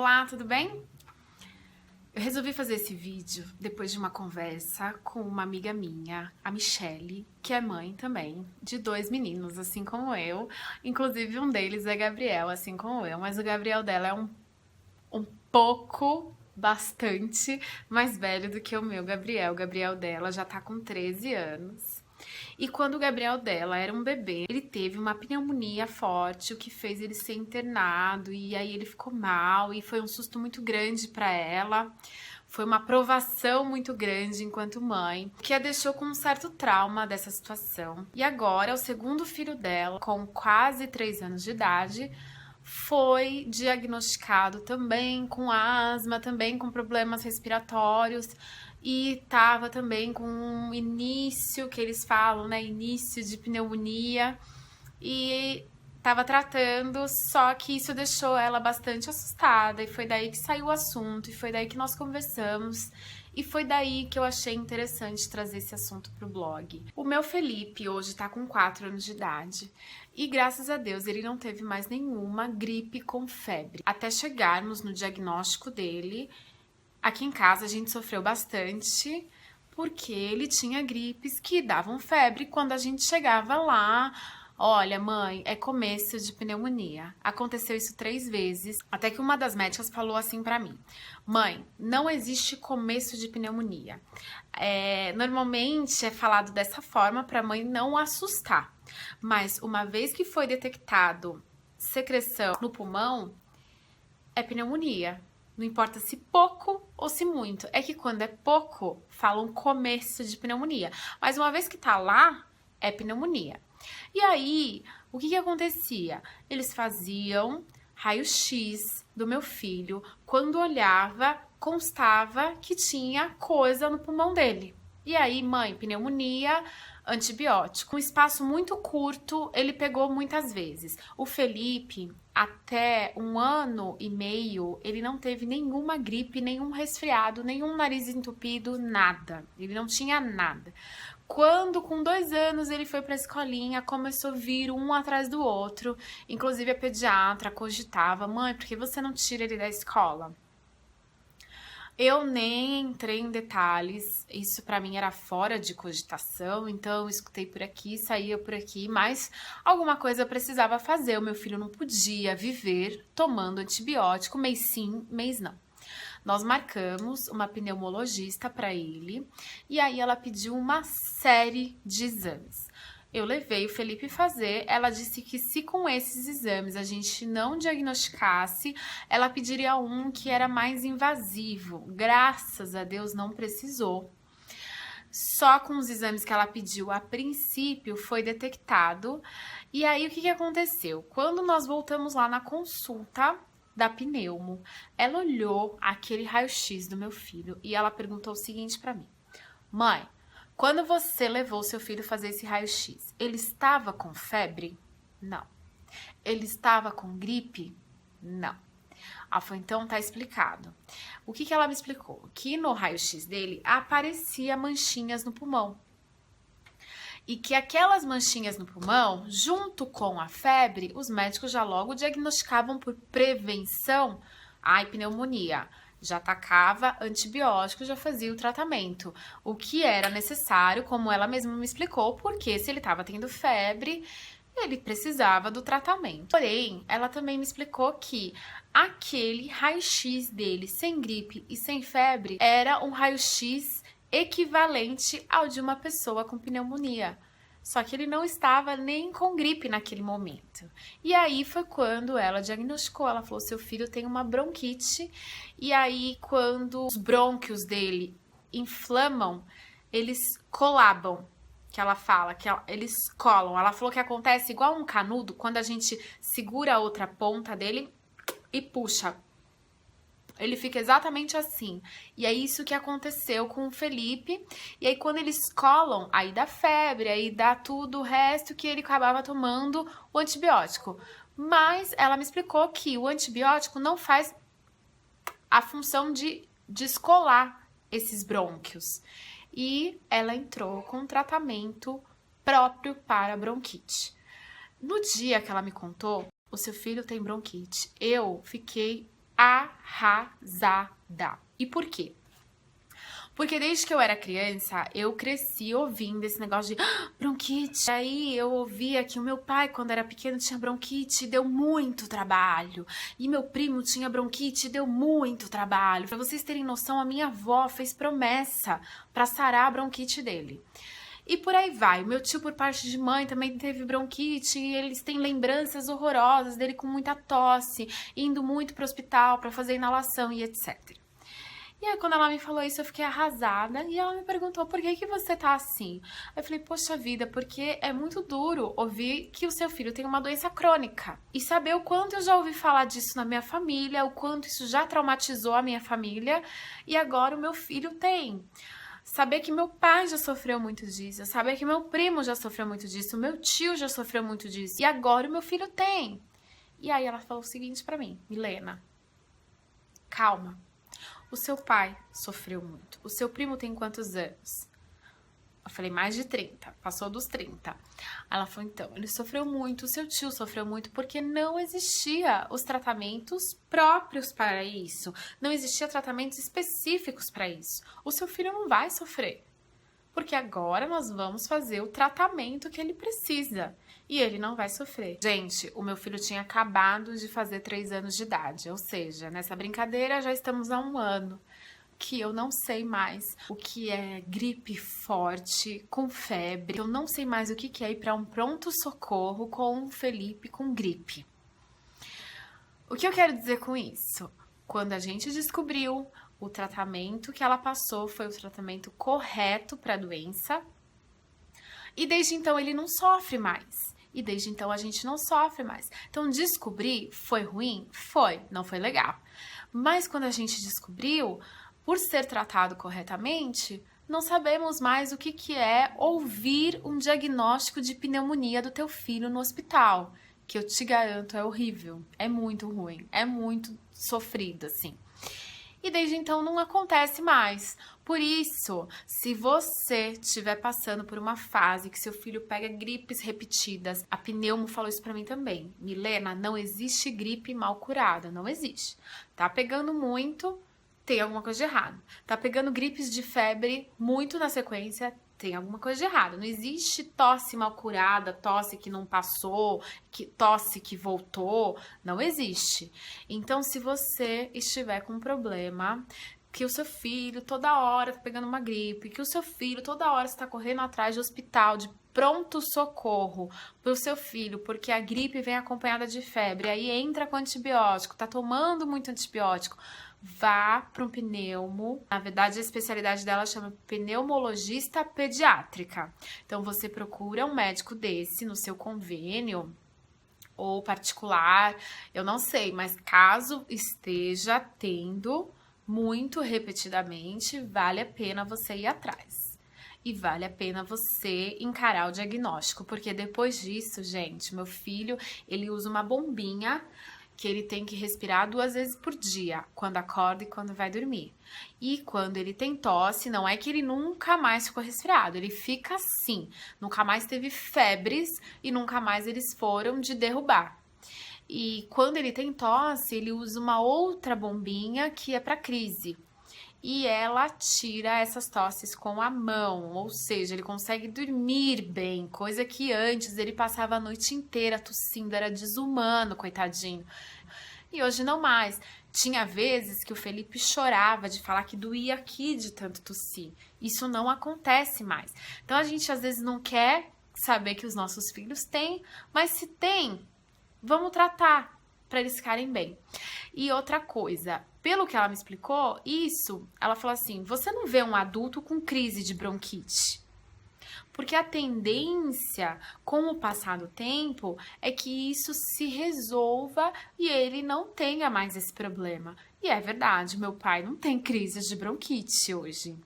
Olá, tudo bem? Eu resolvi fazer esse vídeo depois de uma conversa com uma amiga minha, a Michelle, que é mãe também de 2 meninos, assim como eu. Inclusive um deles é Gabriel, assim como eu, mas o Gabriel dela é um pouco, bastante mais velho do que o meu Gabriel. O Gabriel dela já tá com 13 anos. E quando o Gabriel dela era um bebê, ele teve uma pneumonia forte, o que fez ele ser internado, e aí ele ficou mal, e foi um susto muito grande para ela. Foi uma provação muito grande enquanto mãe, que a deixou com um certo trauma dessa situação. E agora, o segundo filho dela, com quase 3 anos de idade, foi diagnosticado também com asma, também com problemas respiratórios e estava também com um início, que eles falam, né, início de pneumonia, e estava tratando, só que isso deixou ela bastante assustada, e foi daí que saiu o assunto, e foi daí que nós conversamos, e foi daí que eu achei interessante trazer esse assunto pro blog. O meu Felipe hoje tá com 4 anos de idade, e graças a Deus ele não teve mais nenhuma gripe com febre. Até chegarmos no diagnóstico dele, aqui em casa a gente sofreu bastante, porque ele tinha gripes que davam febre quando a gente chegava lá. Olha, mãe, é começo de pneumonia. Aconteceu isso 3 vezes, até que uma das médicas falou assim pra mim: mãe, não existe começo de pneumonia. Normalmente é falado dessa forma pra mãe não assustar, mas uma vez que foi detectado secreção no pulmão, é pneumonia. Não importa se pouco ou se muito. É que quando é pouco, falam começo de pneumonia. Mas uma vez que tá lá, é pneumonia. E aí, o que acontecia? Eles faziam raio-x do meu filho. Quando olhava, constava que tinha coisa no pulmão dele. E aí, mãe, pneumonia, antibiótico. Um espaço muito curto, ele pegou muitas vezes. O Felipe, até 1 ano e meio, ele não teve nenhuma gripe, nenhum resfriado, nenhum nariz entupido, nada. Ele não tinha nada. Quando, com 2 anos, ele foi para a escolinha, começou a vir um atrás do outro. Inclusive, a pediatra cogitava: mãe, por que você não tira ele da escola? Eu nem entrei em detalhes, isso pra mim era fora de cogitação, então eu escutei por aqui, saía por aqui, mas alguma coisa eu precisava fazer. O meu filho não podia viver tomando antibiótico, mês sim, mês não. Nós marcamos uma pneumologista para ele, e aí ela pediu uma série de exames. Eu levei o Felipe fazer, ela disse que se com esses exames a gente não diagnosticasse, ela pediria um que era mais invasivo. Graças a Deus não precisou. Só com os exames que ela pediu a princípio foi detectado. E aí o que aconteceu? Quando nós voltamos lá na consulta da pneumo, ela olhou aquele raio-x do meu filho e ela perguntou o seguinte para mim: mãe, quando você levou seu filho fazer esse raio-x, ele estava com febre? Não. Ele estava com gripe? Não. Ah, foi, então tá explicado. O que ela me explicou? Que no raio-x dele aparecia manchinhas no pulmão. E que aquelas manchinhas no pulmão, junto com a febre, os médicos já logo diagnosticavam por prevenção a pneumonia. Já atacava antibiótico, já fazia o tratamento. O que era necessário, como ela mesma me explicou, porque se ele estava tendo febre, ele precisava do tratamento. Porém, ela também me explicou que aquele raio-x dele, sem gripe e sem febre, era um raio-x equivalente ao de uma pessoa com pneumonia. Só que ele não estava nem com gripe naquele momento. E aí foi quando ela diagnosticou, ela falou: seu filho tem uma bronquite. E aí, quando os brônquios dele inflamam, eles colabam, que ela fala, eles colam. Ela falou que acontece igual um canudo, quando a gente segura a outra ponta dele e puxa. Ele fica exatamente assim. E é isso que aconteceu com o Felipe. E aí, quando eles colam, aí dá febre, aí dá tudo o resto que ele acabava tomando o antibiótico. Mas ela me explicou que o antibiótico não faz a função de descolar esses brônquios. E ela entrou com um tratamento próprio para bronquite. No dia que ela me contou: o seu filho tem bronquite, eu fiquei arrasada. E por quê? Porque desde que eu era criança, eu cresci ouvindo esse negócio de bronquite. Aí eu ouvia que o meu pai, quando era pequeno, tinha bronquite e deu muito trabalho. E meu primo tinha bronquite e deu muito trabalho. Pra vocês terem noção, a minha avó fez promessa pra sarar a bronquite dele. E por aí vai. O meu tio, por parte de mãe, também teve bronquite e eles têm lembranças horrorosas dele com muita tosse, indo muito pro hospital pra fazer inalação e etc. E aí, quando ela me falou isso, eu fiquei arrasada. E ela me perguntou, por que você tá assim? Eu falei, poxa vida, porque é muito duro ouvir que o seu filho tem uma doença crônica. E saber o quanto eu já ouvi falar disso na minha família, o quanto isso já traumatizou a minha família. E agora o meu filho tem. Saber que meu pai já sofreu muito disso. Saber que meu primo já sofreu muito disso. O meu tio já sofreu muito disso. E agora o meu filho tem. E aí ela falou o seguinte pra mim, Milena, calma. O seu pai sofreu muito. O seu primo tem quantos anos? Eu falei, mais de 30. Passou dos 30. Ela falou, então, ele sofreu muito. O seu tio sofreu muito porque não existia os tratamentos próprios para isso. Não existia tratamentos específicos para isso. O seu filho não vai sofrer. Porque agora nós vamos fazer o tratamento que ele precisa. E ele não vai sofrer. Gente, o meu filho tinha acabado de fazer 3 anos de idade. Ou seja, nessa brincadeira já estamos há 1 ano. Que eu não sei mais o que é gripe forte, com febre. Eu não sei mais o que é ir para um pronto-socorro com o Felipe com gripe. O que eu quero dizer com isso? Quando a gente descobriu o tratamento que ela passou foi o tratamento correto para a doença. E desde então ele não sofre mais. E desde então a gente não sofre mais. Então descobrir foi ruim? Foi, não foi legal. Mas quando a gente descobriu, por ser tratado corretamente, não sabemos mais o que é ouvir um diagnóstico de pneumonia do teu filho no hospital. Que eu te garanto é horrível, é muito ruim, é muito sofrido assim. E desde então não acontece mais. Por isso, se você estiver passando por uma fase que seu filho pega gripes repetidas, a pneumo falou isso pra mim também. Milena, não existe gripe mal curada, não existe. Tá pegando muito, tem alguma coisa de errado. Tá pegando gripes de febre muito na sequência, tem alguma coisa de errado. Não existe tosse mal curada, tosse que não passou, tosse que voltou. Não existe. Então, se você estiver com um problema, que o seu filho toda hora tá pegando uma gripe, que o seu filho toda hora está correndo atrás de hospital, de pronto-socorro pro seu filho, porque a gripe vem acompanhada de febre, aí entra com antibiótico, tá tomando muito antibiótico, vá para um pneumo. Na verdade, a especialidade dela chama pneumologista pediátrica. Então, você procura um médico desse no seu convênio ou particular, eu não sei, mas caso esteja tendo muito repetidamente, vale a pena você ir atrás. E vale a pena você encarar o diagnóstico, porque depois disso, gente, meu filho, ele usa uma bombinha que ele tem que respirar 2 vezes por dia, quando acorda e quando vai dormir. E quando ele tem tosse, não é que ele nunca mais ficou resfriado, ele fica assim, nunca mais teve febres e nunca mais eles foram de derrubar. E quando ele tem tosse, ele usa uma outra bombinha que é para crise. E ela tira essas tosses com a mão, ou seja, ele consegue dormir bem, coisa que antes ele passava a noite inteira tossindo, era desumano, coitadinho. E hoje não mais. Tinha vezes que o Felipe chorava de falar que doía aqui de tanto tossir. Isso não acontece mais. Então a gente às vezes não quer saber que os nossos filhos têm, mas se tem, vamos tratar para eles ficarem bem. E outra coisa, pelo que ela me explicou, ela falou assim, você não vê um adulto com crise de bronquite. Porque a tendência, com o passar do tempo, é que isso se resolva e ele não tenha mais esse problema. E é verdade, meu pai não tem crises de bronquite hoje.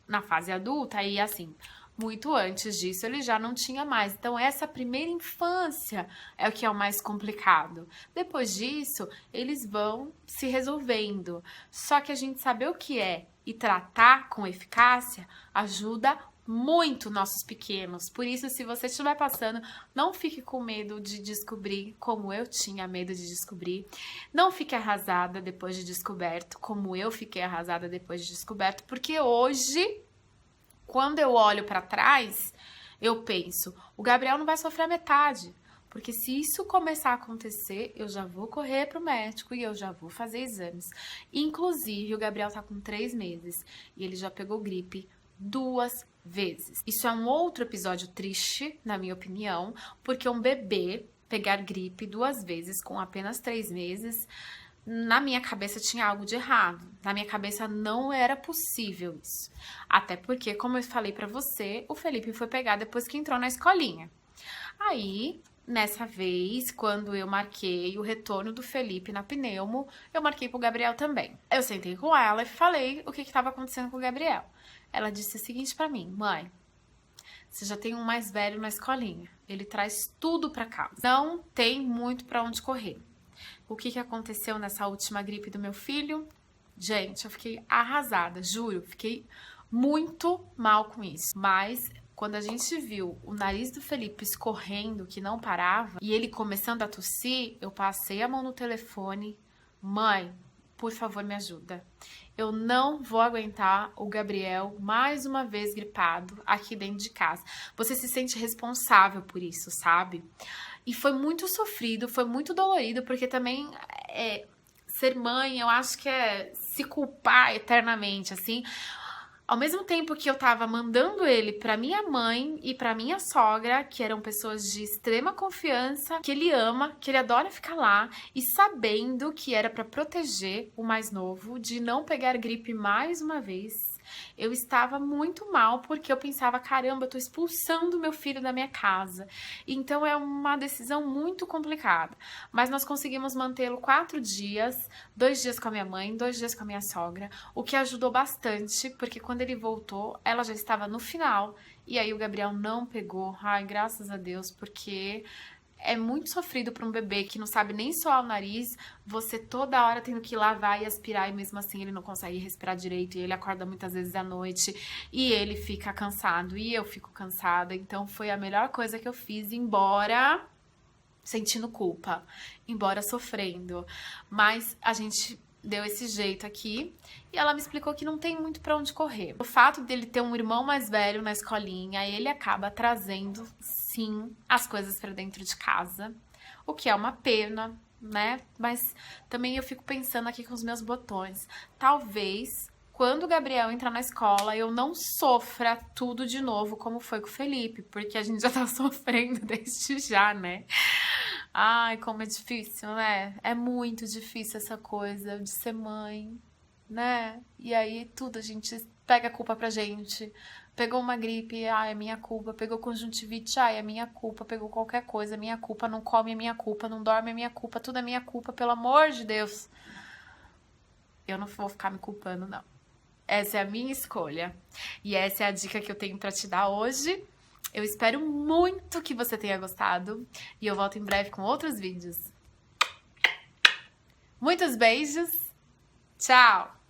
Na fase adulta, aí assim, muito antes disso ele já não tinha mais. Então essa primeira infância é o que é o mais complicado. Depois disso, eles vão se resolvendo. Só que a gente saber o que é e tratar com eficácia ajuda muito nossos pequenos. Por isso, se você estiver passando, não fique com medo de descobrir, como eu tinha medo de descobrir. Não fique arrasada depois de descoberto, como eu fiquei arrasada depois de descoberto, porque hoje, quando eu olho para trás, eu penso, o Gabriel não vai sofrer a metade. Porque se isso começar a acontecer, eu já vou correr pro médico e eu já vou fazer exames. Inclusive, o Gabriel tá com 3 meses e ele já pegou gripe 2 vezes. Isso é um outro episódio triste, na minha opinião, porque um bebê pegar gripe 2 vezes com apenas 3 meses, na minha cabeça tinha algo de errado. Na minha cabeça não era possível isso. Até porque, como eu falei pra você, o Felipe foi pegar depois que entrou na escolinha. Aí, nessa vez, quando eu marquei o retorno do Felipe na pneumo, eu marquei pro Gabriel também. Eu sentei com ela e falei o que estava acontecendo com o Gabriel. Ela disse o seguinte pra mim: mãe, você já tem um mais velho na escolinha. Ele traz tudo pra casa. Não tem muito pra onde correr. O que aconteceu nessa última gripe do meu filho? Gente, eu fiquei arrasada, juro. Fiquei muito mal com isso. Mas quando a gente viu o nariz do Felipe escorrendo, que não parava, e ele começando a tossir, eu passei a mão no telefone. Mãe, por favor, me ajuda. Eu não vou aguentar o Gabriel mais uma vez gripado aqui dentro de casa. Você se sente responsável por isso, sabe? E foi muito sofrido, foi muito dolorido, porque também ser mãe, eu acho que é se culpar eternamente, assim. Ao mesmo tempo que eu tava mandando ele pra minha mãe e pra minha sogra, que eram pessoas de extrema confiança, que ele ama, que ele adora ficar lá, e sabendo que era pra proteger o mais novo de não pegar gripe mais uma vez, eu estava muito mal porque eu pensava, caramba, eu tô expulsando meu filho da minha casa. Então é uma decisão muito complicada. Mas nós conseguimos mantê-lo 4 dias, 2 dias com a minha mãe, 2 dias com a minha sogra, o que ajudou bastante, porque quando ele voltou, ela já estava no final, e aí o Gabriel não pegou. Ai, graças a Deus, porque é muito sofrido para um bebê que não sabe nem soar o nariz, você toda hora tendo que lavar e aspirar, e mesmo assim ele não consegue respirar direito, e ele acorda muitas vezes à noite, e ele fica cansado, e eu fico cansada. Então foi a melhor coisa que eu fiz, embora sentindo culpa, embora sofrendo. Mas a gente deu esse jeito aqui, e ela me explicou que não tem muito pra onde correr. O fato dele ter um irmão mais velho na escolinha, ele acaba trazendo, sim, as coisas pra dentro de casa, o que é uma pena, né? Mas também eu fico pensando aqui com os meus botões. Talvez, quando o Gabriel entrar na escola, eu não sofra tudo de novo como foi com o Felipe, porque a gente já tá sofrendo desde já, né? Ai, como é difícil, né? É muito difícil essa coisa de ser mãe, né? E aí tudo a gente pega a culpa pra gente. Pegou uma gripe, ai, é minha culpa. Pegou conjuntivite, ai, é minha culpa. Pegou qualquer coisa, é minha culpa. Não come, é minha culpa. Não dorme, é minha culpa. Tudo é minha culpa, pelo amor de Deus. Eu não vou ficar me culpando, não. Essa é a minha escolha. E essa é a dica que eu tenho pra te dar hoje. Eu espero muito que você tenha gostado e eu volto em breve com outros vídeos. Muitos beijos. Tchau!